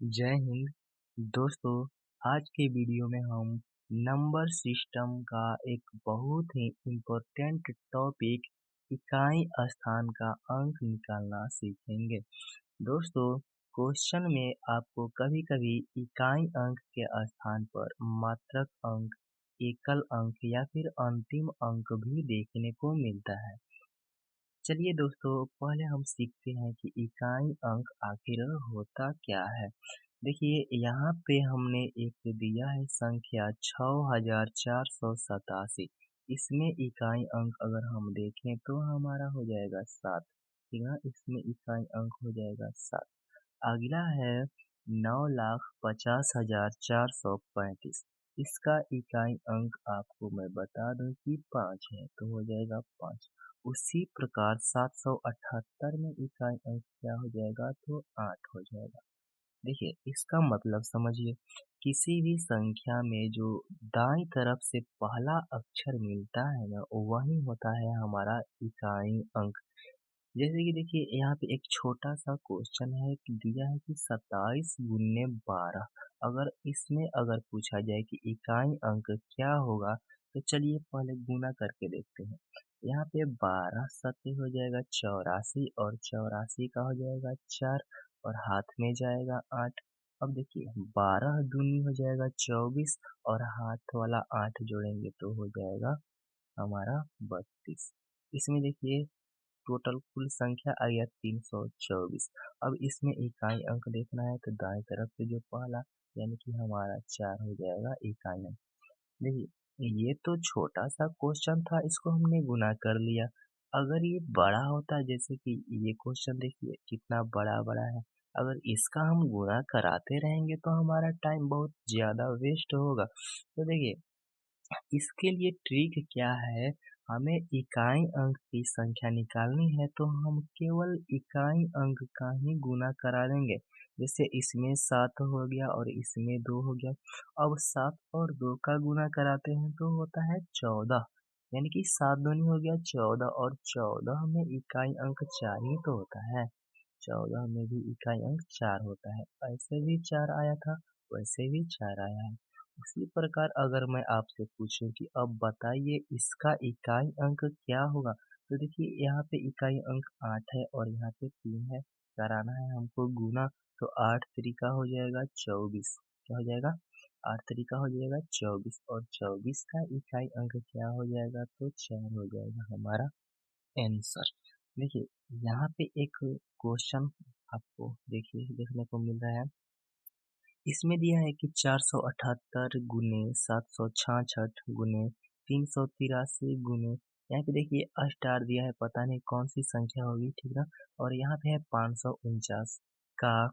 जय हिंद। दोस्तों, आज के वीडियो में हम नंबर सिस्टम का एक बहुत ही इम्पोर्टेंट टॉपिक इकाई स्थान का अंक निकालना सीखेंगे। दोस्तों, क्वेश्चन में आपको कभी-कभी इकाई अंक के स्थान पर मात्रक अंक, एकल अंक या फिर अंतिम अंक भी देखने को मिलता है। चलिए दोस्तों, पहले हम सीखते हैं कि इकाई अंक आखिर होता क्या है। देखिए, यहाँ पे हमने एक दिया है संख्या 6487। इसमें इकाई अंक अगर हम देखें तो हमारा हो जाएगा 7। ठीक है, इसमें इकाई अंक हो जाएगा 7। अगला है 9,50,435। इसका इकाई अंक आपको मैं बता दूं कि 5 है, तो हो जाएगा 5। उसी प्रकार 778 में इकाई अंक क्या हो जाएगा, तो 8 हो जाएगा। देखिए, इसका मतलब समझिए, किसी भी संख्या में जो दाईं तरफ से पहला अक्षर मिलता है ना, वही होता है हमारा इकाई अंक। जैसे कि देखिए, यहाँ पे एक छोटा सा क्वेश्चन है कि दिया है कि 27 गुने 12। अगर पूछा जाए कि इकाई अंक क्या होगा, तो चलिए पहले गुना करके देखते हैं। यहाँ पे 12 सत्ते हो जाएगा 84, और 84 का हो जाएगा 4, और हाथ में जाएगा 8। अब देखिए, 12 दूनी हो जाएगा 24, और हाथ वाला 8 जोड़ेंगे तो हो जाएगा हमारा 32। इसमें देखिए, टोटल कुल संख्या आ गया 324। अब इसमें इकाई अंक देखना है, तो दाएं तरफ से जो पहला यानी कि हमारा 4 हो जाएगा इकाई अंक। देखिए, ये तो छोटा सा क्वेश्चन था, इसको हमने गुना कर लिया। अगर ये बड़ा होता, जैसे कि ये क्वेश्चन देखिए कितना बड़ा बड़ा है, अगर इसका हम गुना कराते रहेंगे तो हमारा टाइम बहुत ज्यादा वेस्ट होगा। तो देखिए, इसके लिए ट्रिक क्या है, हमें इकाई अंक की संख्या निकालनी है, तो हम केवल इकाई अंक का ही गुना करा देंगे। जैसे इसमें 7 हो गया और इसमें 2 हो गया। अब 7 और 2 का गुना कराते हैं तो होता है 14। यानी कि 7 दूनी हो गया 14, और 14 में इकाई अंक 4 ही तो होता है। 14 में भी इकाई अंक 4 होता है। ऐसे भी 4 आया था, वैसे भी 4 आया है। उसी प्रकार अगर मैं आपसे पूछूं कि अब बताइए इसका इकाई अंक क्या होगा, तो देखिए यहाँ पे इकाई अंक 8 है और यहाँ पे 3 है। कराना है हमको गुना, तो 8 तरीका हो जाएगा 24। क्या हो जाएगा, 8 तरीका हो जाएगा 24, और 24 का इकाई अंक क्या हो जाएगा, तो 4 हो जाएगा हमारा आंसर। देखिए, यहाँ पे एक क्वेश्चन आपको देखिए देखने को मिल रहा है। इसमें दिया है कि 478 गुने 766 गुने 383 गुने, यहाँ पे देखिए स्टार दिया है, पता नहीं कौन सी संख्या होगी, ठीक ना। और यहाँ पे है 549 का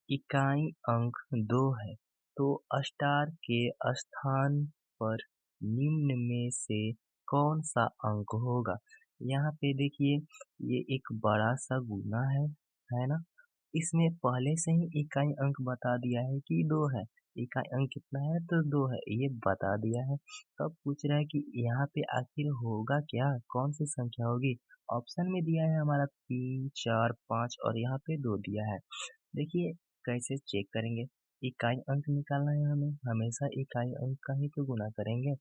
इकाई अंक 2 है। तो स्टार के स्थान पर निम्न में से कौन सा अंक होगा। यहाँ पे देखिए, ये एक बड़ा सा गुना है ना। इसमें पहले से ही इकाई अंक बता दिया है कि 2 है। इकाई अंक कितना है, तो 2 है, ये बता दिया है। तब पूछ रहा है कि यहाँ पे आखिर होगा क्या, कौन सी संख्या होगी। ऑप्शन में दिया है हमारा 3, 4, 5, और यहाँ पे 2 दिया है। देखिए, कैसे चेक करेंगे। इकाई अंक निकालना है हमें, हमेशा इकाई अंक का ही तो गुना करेंगे।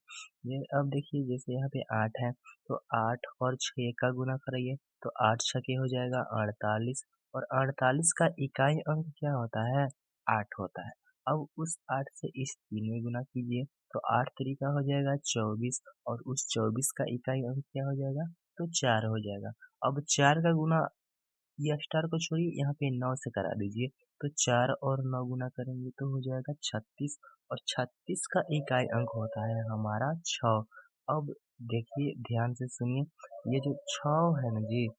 ये अब देखिए, जैसे यहाँ पे 8 है, तो 8 और 6 का गुना करिए, तो 8 छके हो जाएगा 48, और 48 का इकाई अंक क्या होता है, 8 होता है। अब उस 8 से इस 3 में गुना कीजिए, तो 8 तरीका हो जाएगा 24, और उस 24 का इकाई अंक क्या हो जाएगा, तो 4 हो जाएगा। अब 4 का गुना, ये स्टार को छोड़िए, यहाँ पे 9 से करा दीजिए, तो 4 और 9 गुना करेंगे तो हो जाएगा 36, और 36 का इकाई अंक होता है हमारा 6। अब देखिए, ध्यान से सुनिए, ये जो 6 है ना जी,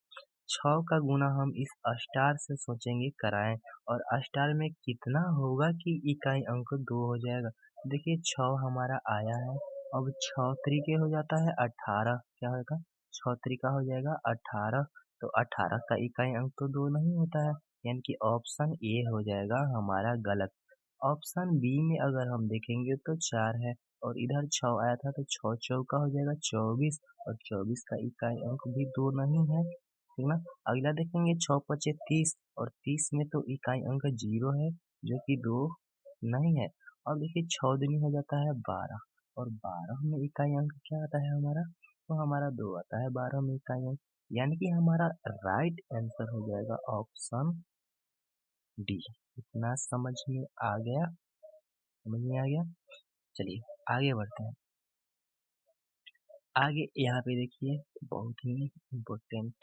6 का गुना हम इस स्टार से सोचेंगे कराएं, और स्टार में कितना होगा कि इकाई अंक 2 हो जाएगा। देखिए, 6 हमारा आया है। अब 6 तरीके हो जाता है 18, क्या होगा, 6 तरीका हो जाएगा 18, तो 18 का इकाई अंक तो 2 नहीं होता है, यानी कि ऑप्शन ए हो जाएगा हमारा गलत। ऑप्शन बी में अगर हम देखेंगे तो 4 है, और इधर 6 आया था, तो 6 चौका हो जाएगा 24, और 24 का इकाई अंक भी 2 नहीं है, ठीक ना। अगला देखेंगे 6 पचे 30, और 30 में तो इकाई अंक 0 है, जो कि 2 नहीं है। और देखिए 6 दूनी हो जाता है 12 और 12 में इकाई अंक क्या आता है हमारा? तो हमारा 2 आता है 12 में इकाई अंक। यानी कि हमारा राइट आंसर हो जाएगा ऑप्शन डी। इतना समझ में आ गया? समझ में आ गया? चलिए आगे बढ़ते हैं। आगे यहाँ पे देखिए बहुत ही इम्पोर्टेंट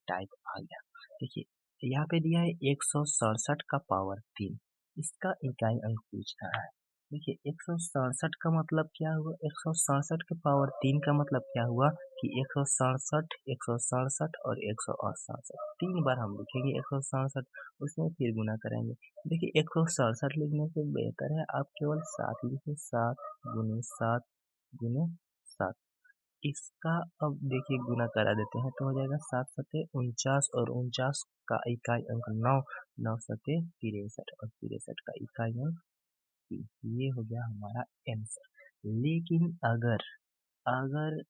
टाइप आ गया। देखिए यहाँ पे दिया है 167 का पावर 3, इसका इकाई अंक पूछ रहा है। देखिए 167 का मतलब क्या हुआ? 167 के पावर 3 का मतलब क्या हुआ कि 167 और 167 तीन बार हम लिखेंगे 167, उसमें फिर गुना करेंगे। देखिए 167 लिखने से बेहतर है आप केवल 7 लिखें, 7 गुने 7 गुने 7। इसका अब देखिए गुना करा देते हैं तो हो जाएगा 7 सते 49 और 49 का इकाई अंक 9, 9 सते 63 और 63 का इकाई अंक 3। ये हो गया हमारा आंसर। लेकिन अगर अगर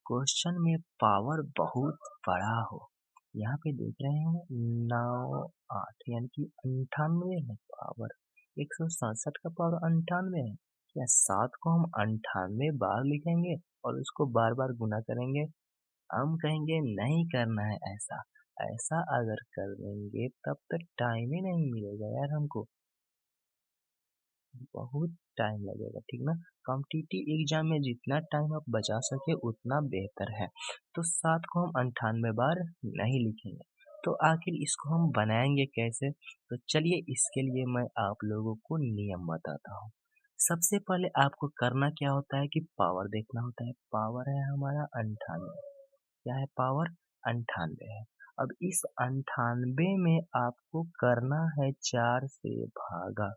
क्वेश्चन में पावर बहुत बड़ा हो, यहाँ पे देख रहे हैं 9 8 यानी कि 98 है पावर। 167 का पावर 98 है। क्या 7 को हम 98 बार लिखेंगे और उसको बार बार गुना करेंगे? हम कहेंगे नहीं करना है ऐसा। ऐसा अगर कर देंगे तब तक टाइम ही नहीं मिलेगा यार हमको, बहुत टाइम लगेगा, ठीक ना। कॉम्पिटिटिव एग्जाम में जितना टाइम आप बचा सके उतना बेहतर है। तो 7 को हम 98 बार नहीं लिखेंगे। तो आखिर इसको हम बनाएंगे कैसे? तो चलिए इसके लिए मैं आप लोगों को नियम बताता हूँ। सबसे पहले आपको करना क्या होता है कि पावर देखना होता है। पावर है हमारा 98। क्या है पावर? 98 है। अब इस 98 में आपको करना है 4 से भागा।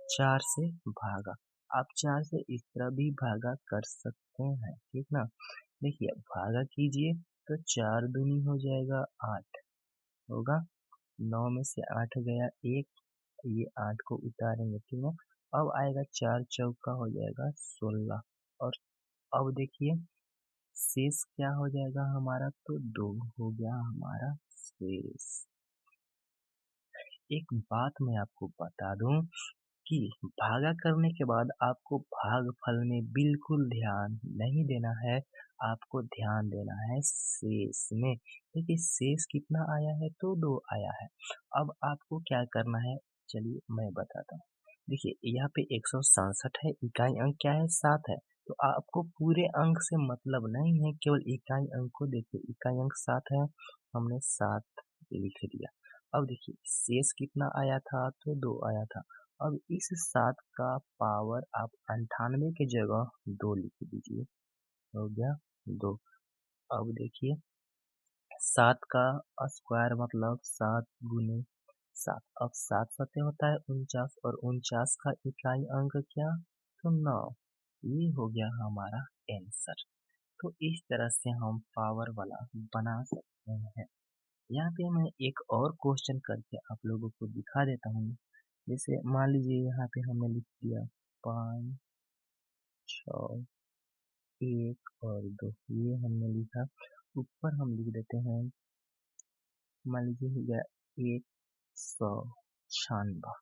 4 से भागा। आप 4 से इस तरह भी भागा कर सकते हैं, ठीक ना। देखिए भागा कीजिए तो 4 दूनी हो जाएगा 8 होगा। 9 में से 8 गया 1, ये 8 को उतारेंगे, ठीक है। अब आएगा 4 चौका हो जाएगा 16 और अब देखिए शेष क्या हो जाएगा हमारा? तो 2 हो गया हमारा शेष। एक बात मैं आपको बता दूं कि भागा करने के बाद आपको भागफल में बिल्कुल ध्यान नहीं देना है, आपको ध्यान देना है शेष में। देखिए शेष कितना आया है? तो 2 आया है। अब आपको क्या करना है? चलिए मैं बताता हूँ। देखिए यहाँ पे 167 है, इकाई अंक क्या है? 7 है। तो आपको पूरे अंक से मतलब नहीं है, केवल इकाई अंक को देखिए। इकाई अंक 7 है, हमने 7 लिख दिया। अब देखिए शेष कितना आया था? तो 2 आया था। अब इस 7 का पावर आप 98 की जगह 2 लिख दीजिए, हो गया 2। अब देखिए 7 का स्क्वायर मतलब 7 गुने 7। अब 7 सते होता है 49 और 49 का इकाई अंक क्या? तो 9। ये हो गया हमारा आंसर। तो इस तरह से हम पावर वाला बना सकते हैं। यहाँ पे मैं एक और क्वेश्चन करके आप लोगों को दिखा देता हूँ। जैसे मान लीजिए यहाँ पे हमने लिख दिया 5 6 1 और 2, ये हमने लिखा। ऊपर हम लिख देते हैं, मान लीजिए हो गया 196।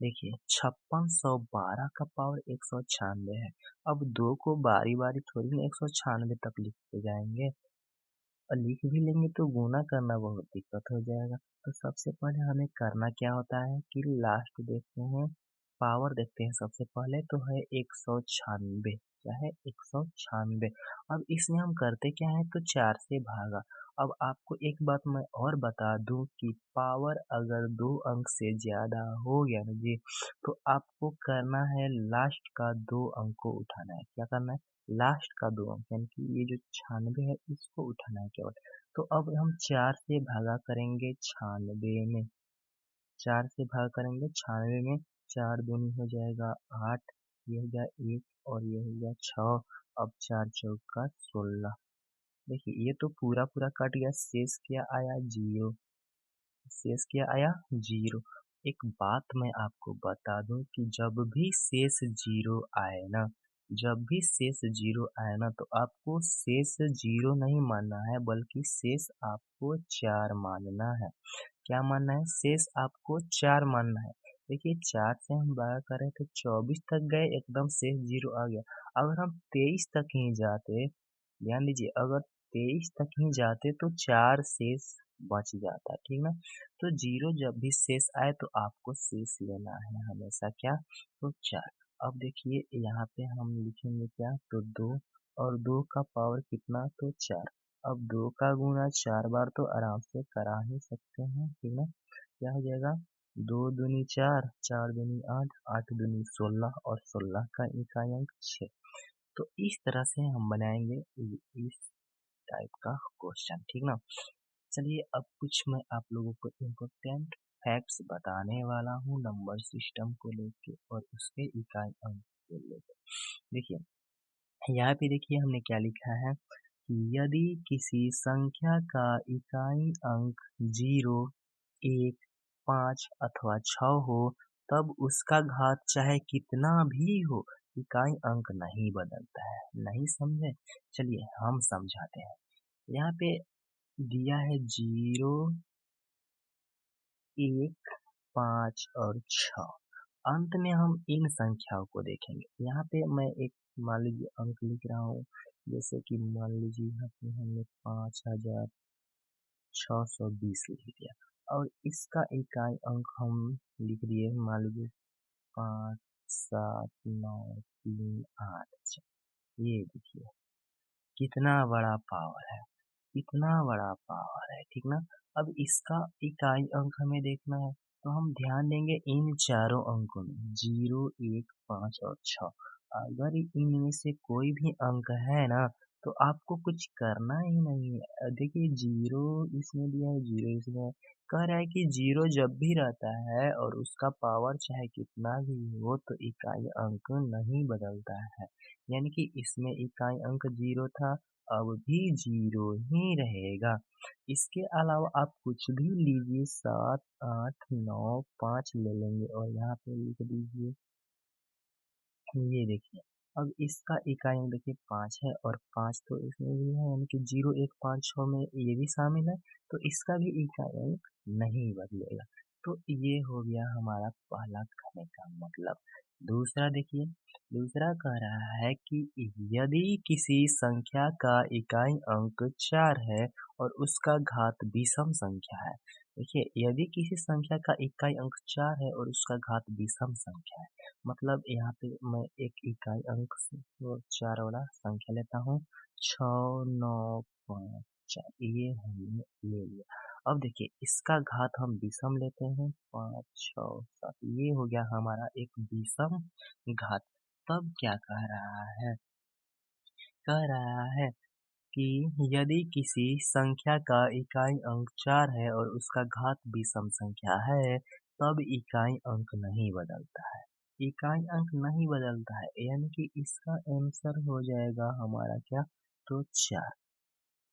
देखिए 5612 का पावर 196 है। अब 2 को बारी बारी थोड़ी ना 196 तक लिखते जाएंगे, और लिख भी लेंगे तो गुना करना बहुत दिक्कत हो जाएगा। तो सबसे पहले हमें करना क्या होता है कि लास्ट देखते हैं, पावर देखते हैं। सबसे पहले तो है 196, क्या है? 196। अब इसमें हम करते क्या है? तो 4 से भागा। अब आपको एक बात मैं और बता दूं कि पावर अगर 2 अंक से ज्यादा हो गया ना जी, तो आपको करना है लास्ट का 2 अंक को उठाना है। क्या करना है? लास्ट का 2 अंक यानी कि ये जो 96 है इसको उठाना है केवल। तो अब हम 4 से भागा करेंगे 96 में। 4 से भागा करेंगे 96 में। 4 दूनी हो जाएगा 8, ये हो गया 1 और ये हो गया 6। अब 4 चौका 16। देखिए ये तो पूरा पूरा कट गया, शेष क्या आया? 0। शेष क्या आया? 0। एक बात मैं आपको बता दूं कि जब भी शेष 0 आए ना, जब भी शेष 0 आए ना, तो आपको शेष 0 नहीं मानना है बल्कि शेष आपको 4 मानना है। क्या मानना है? शेष आपको 4 मानना है। देखिए 4 से हम भागा करें तो 24 तक गए, एकदम शेष 0 आ गया। अगर हम 23 तक ही जाते, ध्यान दीजिए, अगर 23 तक ही जाते तो 4 शेष बच जाता, ठीक ना? तो 0 जब भी शेष आए तो आपको शेष लेना है हमेशा, क्या? तो 4। अब देखिए यहाँ पे हम लिखेंगे क्या? तो 2, और 2 का पावर कितना? तो 4। अब 2 का गुणा 4 बार तो आराम से करा ही सकते हैं, ठीक है? क्या हो जाएगा? 2 दूनी 4, 4 दूनी 8, 8 दूनी 16, और 16 का इकाई अंक 6। तो इस तरह से हम बनाएंगे इस टाइप का क्वेश्चन, ठीक ना? चलिए अब कुछ मैं आप लोगों को इम्पोर्टेंट फैक्ट्स बताने वाला हूँ नंबर सिस्टम को लेके और उसके इकाई अंक को लेके। देखिए यहाँ पे देखिए हमने क्या लिखा है कि यदि किसी संख्या का इकाई अंक 0, 1, 5 अथवा 6 हो, तब उसका घात चाहे कितना भी हो, इकाई अंक नहीं बदलता है। नहीं समझे? चलिए हम समझाते हैं। यहाँ पे दिया है 0, 1, 5 और 6। अंत में हम इन संख्याओं को देखेंगे। यहाँ पे मैं एक मान लीजिए अंक लिख रहा हूँ, जैसे कि मान लीजिए यहाँ पे हमने 5620 लिख दिया, और इसका इकाई अंक हम लिख दिए मान लीजिए 5, 7, 9, 3, 8। ये देखिए कितना बड़ा पावर है, कितना बड़ा पावर है, ठीक ना? अब इसका इकाई अंक हमें देखना है, तो हम ध्यान देंगे इन चारों अंकों में, 0, 1, 5 और 6। अगर इनमें से कोई भी अंक है ना, तो आपको कुछ करना ही नहीं है। देखिए 0 इसमें दिया है, 0 इसमें है। कह रहा है कि 0 जब भी रहता है और उसका पावर चाहे कितना भी हो, तो इकाई अंक नहीं बदलता है। यानी कि इसमें इकाई अंक 0 था, अब भी 0 ही रहेगा। इसके अलावा आप कुछ भी लीजिए, 7, 8, 9, 5 ले लेंगे और यहाँ पे लिख दीजिए। ये देखिए अब इसका इकाई अंक देखिए 5 है, और 5 तो इसमें भी है, यानी कि 0, 1, 5, 6 में ये भी शामिल है, तो इसका भी इकाई अंक नहीं बदलेगा। तो ये हो गया हमारा पहला कहने का मतलब। दूसरा देखिए, दूसरा कह रहा है कि यदि किसी संख्या का इकाई अंक 4 है और उसका घात विषम संख्या है। देखिए यदि किसी संख्या का इकाई अंक 4 है और उसका घात विषम संख्या है, मतलब यहाँ पे मैं एक इकाई अंक से वो 4 वाला संख्या लेता हूँ, 6, 9, 5, 4, ये हमने ले लिया। अब देखिए इसका घात हम विषम लेते हैं, 5, 6, 7, ये हो गया हमारा एक विषम घात। तब क्या कह रहा है? कह रहा है कि यदि किसी संख्या का इकाई अंक 4 है और उसका घात विषम संख्या है, तब इकाई अंक नहीं बदलता है। इकाई अंक नहीं बदलता है, यानी कि इसका आंसर हो जाएगा हमारा क्या? तो 4।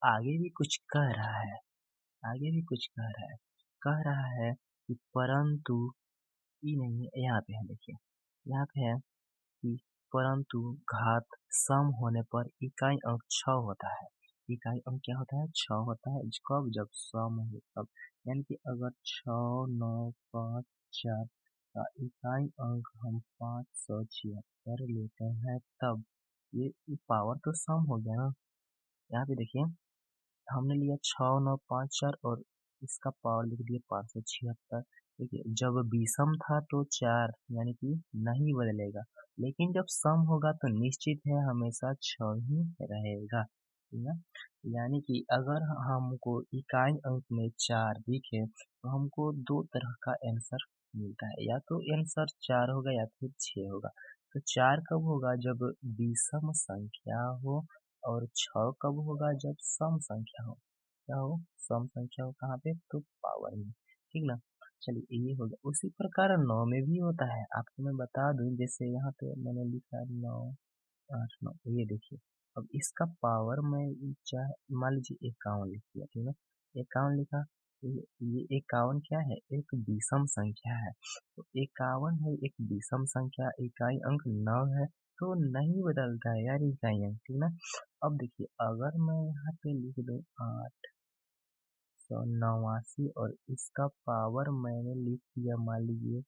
आगे भी कुछ कह रहा है, आगे भी कुछ कह रहा है। कह रहा है कि परंतु, ये नहीं है, यहाँ पे है देखिए, यहाँ पे है कि परंतु घात सम होने पर इकाई अंक 6 होता है। इकाई अंक क्या होता है? 6 होता है। कब? जब सम हो तब। यानी कि अगर 6, 9, 5, 4 का इकाई अंक हम 576 लेते हैं, तब ये पावर तो सम हो गया ना। यहाँ पे देखिए हमने लिया 6, 9, 5, 4 और इसका पावर लिख दिया 576। देखिए जब विषम था तो 4 यानी कि नहीं बदलेगा, लेकिन जब सम होगा तो निश्चित है हमेशा 6 ही रहेगा, ठीक है? यानी कि अगर हमको इकाई अंक में 4 दिखे तो हमको दो तरह का आंसर मिलता है, या तो आंसर 4 होगा या फिर 6 होगा। तो 4 कब होगा? जब विषम संख्या हो, और 6 कब होगा? जब सम संख्या हो। क्या हो? सम संख्या हो कहाँ पे? तो पावर में, ठीक ना? चलिए ये हो गया। उसी प्रकार 9 में भी होता है, आपको मैं बता दूं, जैसे यहाँ पे मैंने लिखा है 9, 8, 9, ये देखिए। अब इसका पावर मैं चाहे मान लीजिए 51 लिख दिया, ठीक है? 51 लिखा, ये 51 क्या है? एक विषम संख्या है। तो 51 है एक विषम संख्या, इकाई अंक 9 है, तो नहीं बदलता है यार इकाई अंक, ठीक ना? अब देखिए अगर मैं यहाँ पे लिख दूं 8, 189 और इसका पावर मैंने लिख दिया, मान लीजिए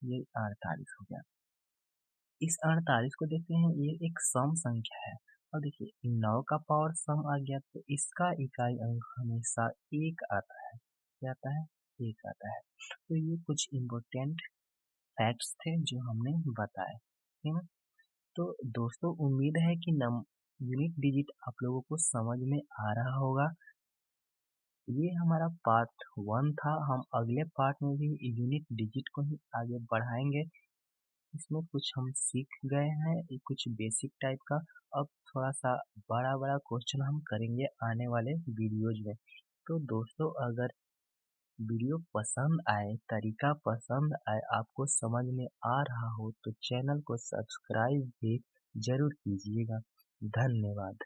ये 48 हो गया। इस 48 को देखते हैं, ये एक सम संख्या है और देखिए 9 का पावर सम आ गया तो इसका इकाई अंक हमेशा 1 आता है। क्या आता है? 1 आता है। तो ये कुछ इम्पोर्टेंट फैक्ट्स थे जो हमने बताए, है ना? तो दोस्तों उम्मीद है कि नम यूनिट डिजिट आप लोगों को समझ में आ रहा होगा। ये हमारा पार्ट 1 था। हम अगले पार्ट में भी यूनिट डिजिट को ही आगे बढ़ाएंगे। इसमें कुछ हम सीख गए हैं, ये कुछ बेसिक टाइप का। अब थोड़ा सा बड़ा बड़ा क्वेश्चन हम करेंगे आने वाले वीडियोज में। तो दोस्तों अगर वीडियो पसंद आए, तरीका पसंद आए, आपको समझ में आ रहा हो तो चैनल को सब्सक्राइब भी जरूर कीजिएगा। धन्यवाद।